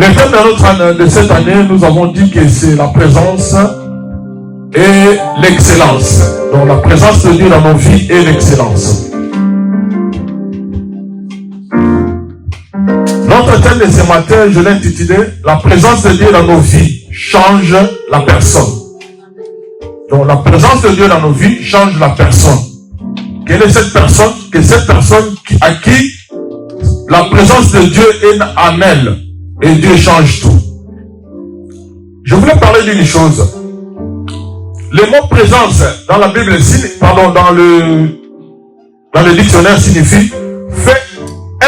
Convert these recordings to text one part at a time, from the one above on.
Le thème de cette année, nous avons dit que c'est la présence et l'excellence. Donc la présence de Dieu dans nos vies et l'excellence. Notre thème de ce matin, je l'ai intitulé « La présence de Dieu dans nos vies change la personne ». Donc la présence de Dieu dans nos vies change la personne. Quelle est cette personne? Que cette personne à qui la présence de Dieu est en elle. Et Dieu change tout. Je voulais parler d'une chose. Le mot présence dans la Bible, dans le dictionnaire signifie fait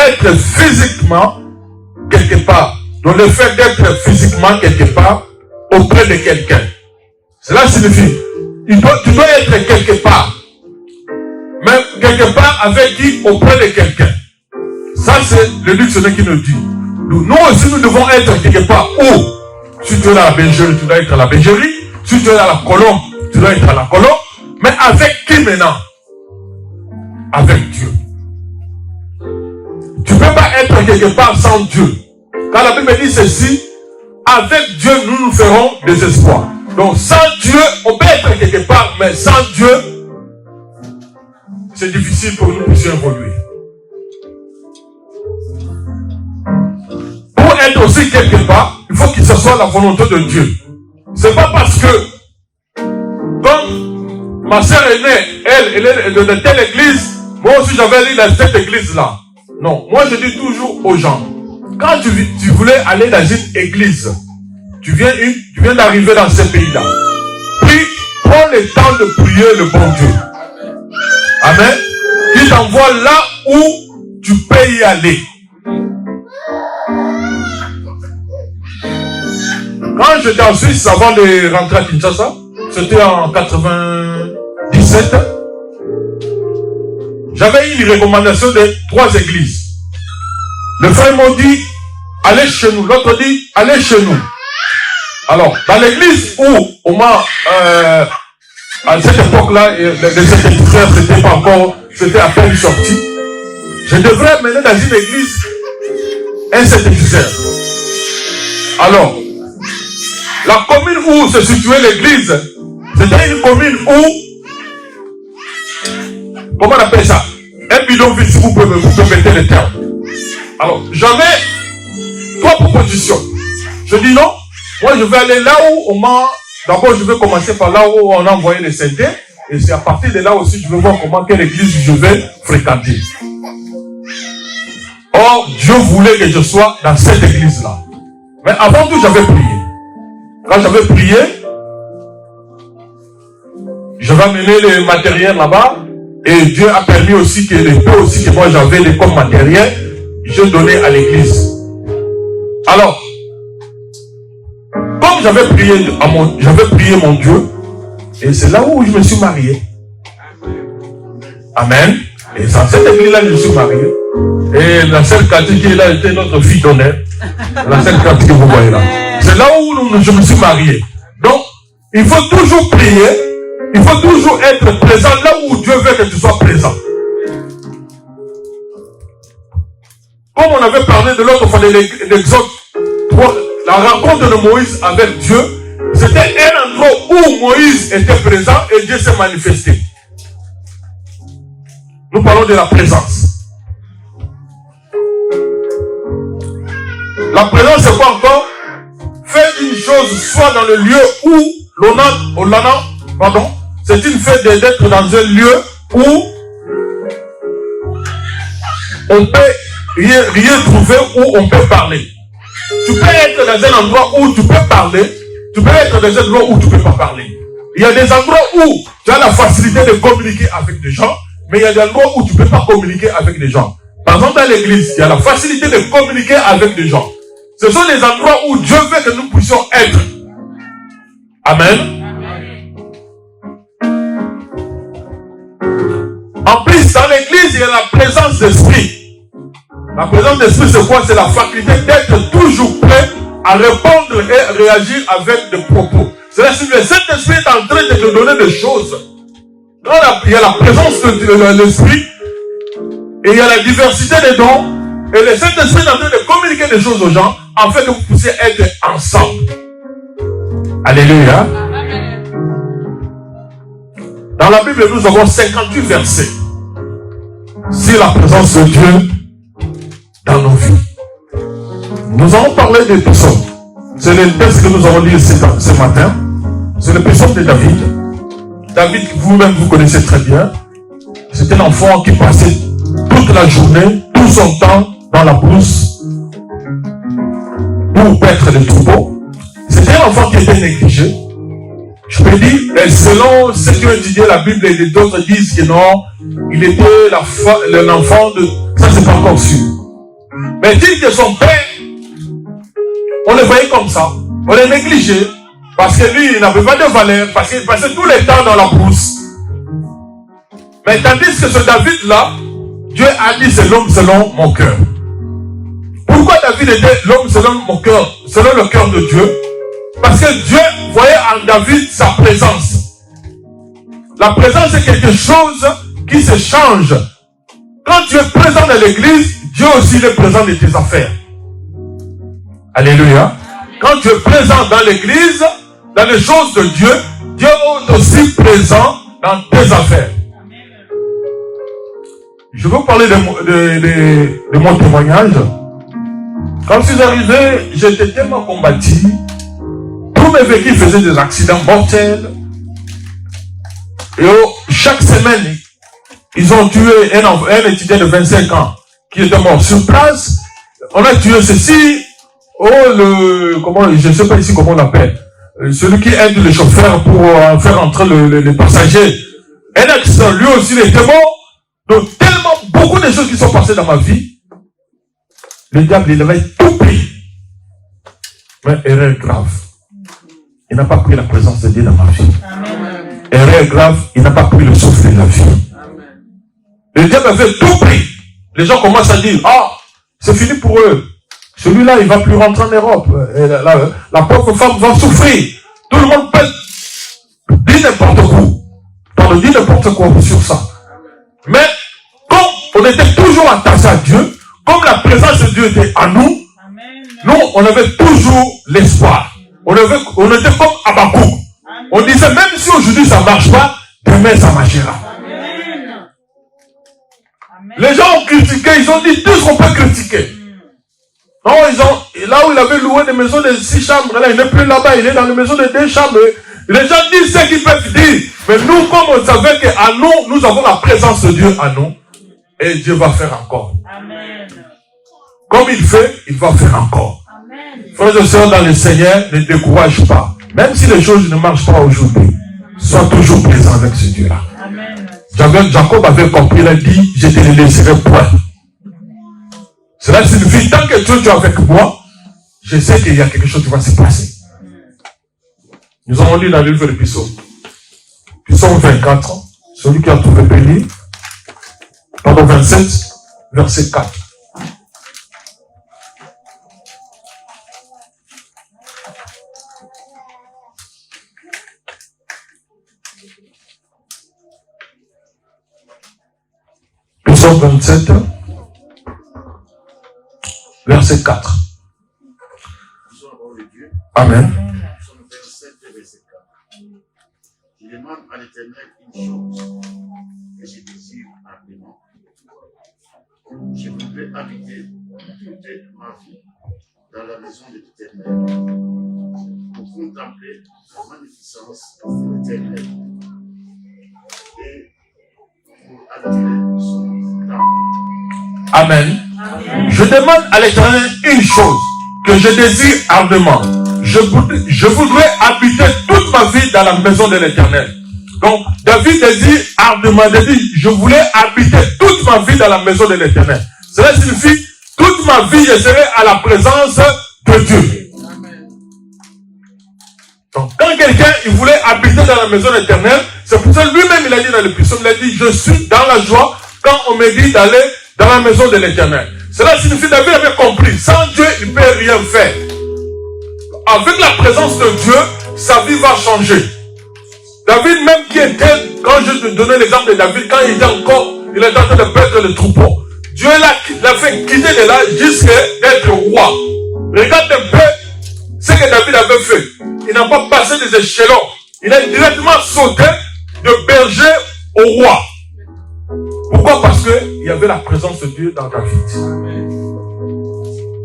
être physiquement quelque part. Donc le fait d'être physiquement quelque part auprès de quelqu'un. Cela signifie tu dois être quelque part. Mais quelque part avec qui? Auprès de quelqu'un. Ça c'est le dictionnaire qui nous dit. Nous aussi nous devons être quelque part où? Si tu es à la bergerie, tu dois être à la bergerie. Si tu es à la colombe, tu dois être à la colombe. Mais avec qui maintenant? Avec Dieu. Tu ne peux pas être quelque part sans Dieu. Quand la Bible dit ceci, avec Dieu nous ferons des espoirs. Donc sans Dieu, on peut être quelque part, mais sans Dieu, c'est difficile pour nous puissions évoluer. Pour être aussi quelque part, il faut que ce soit la volonté de Dieu. C'est pas parce que, comme ma sœur aînée, elle est de telle église, moi aussi j'avais allé dans cette église-là. Non, moi je dis toujours aux gens, quand tu voulais aller dans une église, tu viens d'arriver dans ce pays-là. Puis, prends le temps de prier le bon Dieu. Amen. Il t'envoie là où tu peux y aller. Quand j'étais en Suisse, avant de rentrer à Kinshasa, c'était en 97, j'avais eu une recommandation de 3 églises. Le frère m'a dit, allez chez nous. L'autre dit, allez chez nous. Alors, dans l'église où, au moins, à cette époque-là, les synthétiseurs, c'était à peine sorti. Je devrais mener dans une église un synthétiseur. Alors, la commune où se situait l'église, c'était une commune où, comment on appelle ça? Un bidonville, si vous pouvez mettre le terme. Alors, j'avais 3 propositions. Je dis non, moi je vais aller là où, au moins, d'abord je vais commencer par là où on a envoyé les synthés, et c'est à partir de là aussi je vais voir quelle église je vais fréquenter. Or, Dieu voulait que je sois dans cette église-là. Mais avant tout, j'avais prié. Quand j'avais prié, j'avais amené le matériel là-bas, et Dieu a permis aussi que les peu aussi que moi j'avais comme matériel, je donnais à l'église. Alors, comme j'avais prié mon Dieu, et c'est là où je me suis marié. Amen. Et dans cette église-là, je suis marié. Et la seule quartier qui est là était notre fille d'honneur. La seule quartier que vous voyez là. C'est là où je me suis marié. Donc, il faut toujours prier. Il faut toujours être présent là où Dieu veut que tu sois présent. Comme on avait parlé de l'autre fois de l'Exode, la rencontre de Moïse avec Dieu, c'était un endroit où Moïse était présent et Dieu s'est manifesté. Nous parlons de la présence. La présence, c'est quoi encore? Faire une chose soit dans le lieu où c'est une fait d'être dans un lieu où on peut rien trouver, où on peut parler. Tu peux être dans un endroit où tu peux parler, tu peux être dans un endroit où tu ne peux pas parler. Il y a des endroits où tu as la facilité de communiquer avec des gens, mais il y a des endroits où tu ne peux pas communiquer avec des gens. Par exemple, dans l'église, il y a la facilité de communiquer avec des gens. Ce sont les endroits où Dieu veut que nous puissions être. Amen. En plus, dans l'église, il y a la présence d'esprit. La présence d'esprit, c'est quoi? C'est la faculté d'être toujours prêt à répondre et réagir avec des propos. C'est-à-dire que le Saint-Esprit est en train de te donner des choses. Il y a la présence de l'esprit et il y a la diversité des dons. Et le Saint-Esprit est en train de communiquer des choses aux gens afin que vous puissiez être ensemble. Alléluia. Dans la Bible, nous avons 58 versets sur la présence de Dieu dans nos vies. Nous allons parler des psaumes. C'est le texte que nous avons lu ce matin. C'est le psaume de David. David, vous-même, vous connaissez très bien. C'était l'enfant qui passait toute la journée, tout son temps dans la brousse pour paître les troupeaux. C'était un enfant qui était négligé. Je peux dire, selon ceux qui ont étudié la Bible et d'autres disent que non, il était l'enfant de... Ça, c'est pas encore sûr. Mais dit que son père, on le voyait comme ça. On le négligeait. Parce que lui, il n'avait pas de valeur. Parce qu'il passait tout le temps dans la brousse. Mais tandis que ce David-là, Dieu a dit c'est l'homme selon mon cœur. Pourquoi David était l'homme selon mon cœur, selon le cœur de Dieu? Parce que Dieu voyait en David sa présence. La présence c'est quelque chose qui se change. Quand tu es présent dans l'église, Dieu aussi est présent dans tes affaires. Alléluia. Quand tu es présent dans l'église, dans les choses de Dieu, Dieu est aussi présent dans tes affaires. Je veux parler de mon témoignage. Quand je suis arrivé, j'étais tellement combattu. Tous mes véhicules faisaient des accidents mortels. Et chaque semaine, ils ont tué un étudiant de 25 ans qui était mort sur place. On a tué ceci. Je ne sais pas ici comment on l'appelle. Celui qui aide le chauffeur pour faire entrer les passagers. Un accident, lui aussi, il était mort. Donc, tellement beaucoup de choses qui sont passées dans ma vie, le diable, il avait tout pris. Mais erreur grave. Il n'a pas pris la présence de Dieu dans ma vie. Amen. Erreur grave, il n'a pas pris le souffle de la vie. Amen. Le diable avait tout pris. Les gens commencent à dire, c'est fini pour eux. Celui-là, il ne va plus rentrer en Europe. Et la pauvre femme va souffrir. Tout le monde peut dire n'importe quoi. Dire n'importe quoi sur ça. Mais, comme on était toujours attaché à Dieu, comme la présence de Dieu était à nous, nous, on avait toujours l'espoir. On était comme Habakkuk. On disait, même si aujourd'hui ça ne marche pas, demain ça marchera. Amen. Les gens ont critiqué, ils ont dit tout ce qu'on peut critiquer. Non, là où il avait loué des maisons de 6 chambres, là, il n'est plus là-bas, il est dans les maisons de 2 chambres. Les gens disent ce qu'ils peuvent dire. Mais nous, comme on savait qu'à nous, nous avons la présence de Dieu à nous. Et Dieu va faire encore. Amen. Comme il fait, il va faire encore. Amen. Frères et sœurs dans le Seigneur, ne décourage pas. Même si les choses ne marchent pas aujourd'hui, sois toujours présent avec ce Dieu-là. Jacob avait compris, il a dit, je te le laisserai point. Cela signifie, tant que tu es avec moi, je sais qu'il y a quelque chose qui va se passer. Nous avons lu dans le livre de Psaume. Psaume 24, celui qui a trouvé béni. Pardon, 27, verset 4. Psaume 27, verset 4. Amen. Psaume 27, verset 4. Je demande à l'Éternel une chose que je désire ardemment. Je voudrais habiter toute ma vie dans la maison de l'Éternel pour contempler la magnificence de l'Éternel et pour admirer son temple. Amen. Amen. Je demande à l'Éternel une chose que je désire ardemment. Je voudrais habiter toute ma vie dans la maison de l'Éternel. Donc, David désire ardemment, je voulais habiter toute ma vie dans la maison de l'Éternel. Cela signifie, toute ma vie, je serai à la présence de Dieu. Amen. Donc, quand quelqu'un, il voulait habiter dans la maison de l'Éternel, c'est pour ça lui-même, il a dit dans le psaume, il a dit, je suis dans la joie quand on me dit d'aller dans la maison de l'Éternel. Cela signifie, David avait compris, sans Dieu, il ne peut rien faire. Avec la présence de Dieu, sa vie va changer. David, même qui était, quand je te donnais l'exemple de David, quand il était en train de perdre le troupeau, Dieu l'a fait quitter de là jusqu'à être roi. Regarde un peu ce que David avait fait. Il n'a pas passé des échelons. Il a directement sauté de berger au roi. Pourquoi? Parce qu'il y avait la présence de Dieu dans David.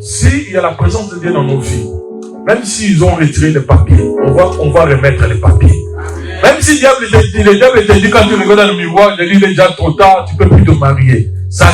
S'il y a la présence de Dieu dans nos vies, même s'ils ont retiré les papiers, on va remettre les papiers. Même si le diable te dit quand tu regardes dans le miroir, il dit déjà trop tard, tu ne peux plus te marier. Ça,